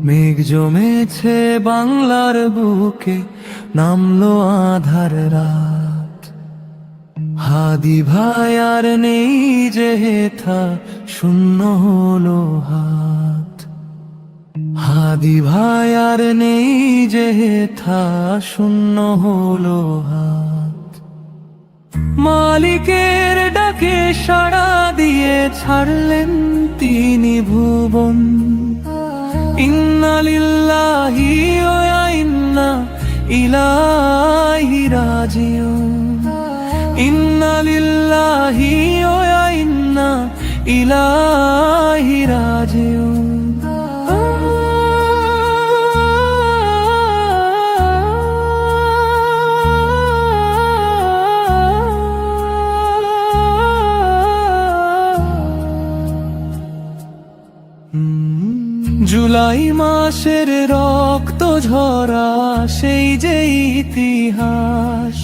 মেঘ জমেছে বাংলার বুকে, নামলো আধার রাত। হাদি ভাই আর নেই যে হেথা, শূন্য হলো হাত। হাদি ভাই আর নেই যে হেথা, শূন্য হলো হাত। মালিকের ডাকে সাড়া দিয়ে ছাড়লেন তিনি ভুবন। ইন্না লিল্লাহি ওয়া ইন্না ইলাইহি রাজিউন। ইন্না লিল্লাহি ওয়া ইন্না ইলাইহি রাজিউন। জুলাই মাসের রক্ত ঝরা সেই যে ইতিহাস,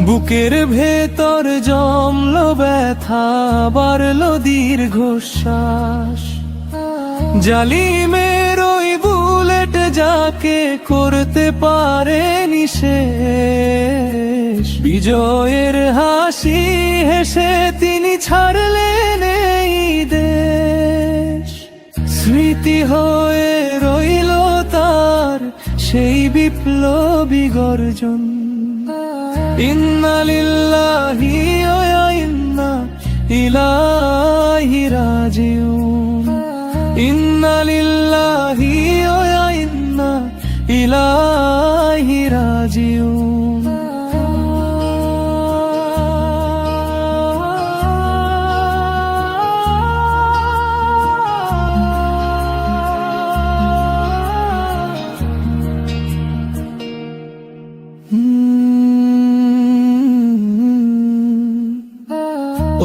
বুকের ভেতর জমলো ব্যথা, বাড়লো দীর্ঘশ্বাস। জালিমের ওই বুলেট যাকে করতে পারেনি শেষ, বিজয়ের হাসি হেসে তিনি ছাড়লেন এই দেশ। স্মৃতি হয়ে রইল তার সেই বিপ্লবী গর্জন। ইন্না লিল্লাহি ওয়া ইন্না ইলাইহি রাজিউন। ইন্না লিল্লাহি ওয়া ইন্না ইলাইহি রাজিউন।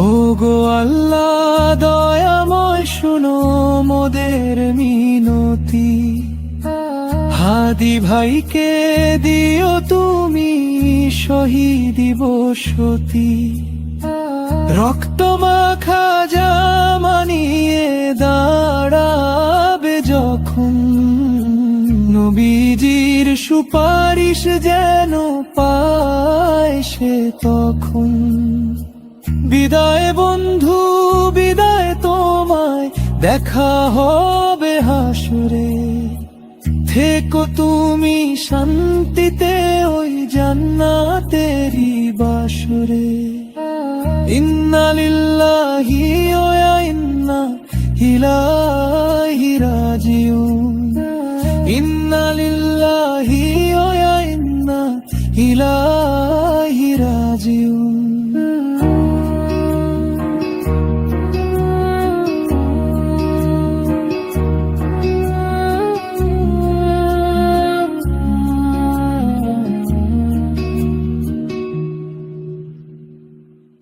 ওগো আল্লাহ দয়াময়, শুনো মোদের মিনতি। হাদি ভাইকে দিও তুমি শহীদি বসতি। রক্ত মাখা জামা নিয়ে দাঁড়াবে যখন, নবীজির সুপারিশ যেন পায় সে তখন। বিদায় বন্ধু বিদায়, তোমায় দেখা হবে হাসরে। থেকো তুমি শান্তিতে ওই জান্নাতেরই বাসরে। ইন্না লিল্লাহি ওয়া ইন্না ইলাইহি রাজিউন। ইন্না লিল্লাহি ওয়া ইন্না ইলাইহি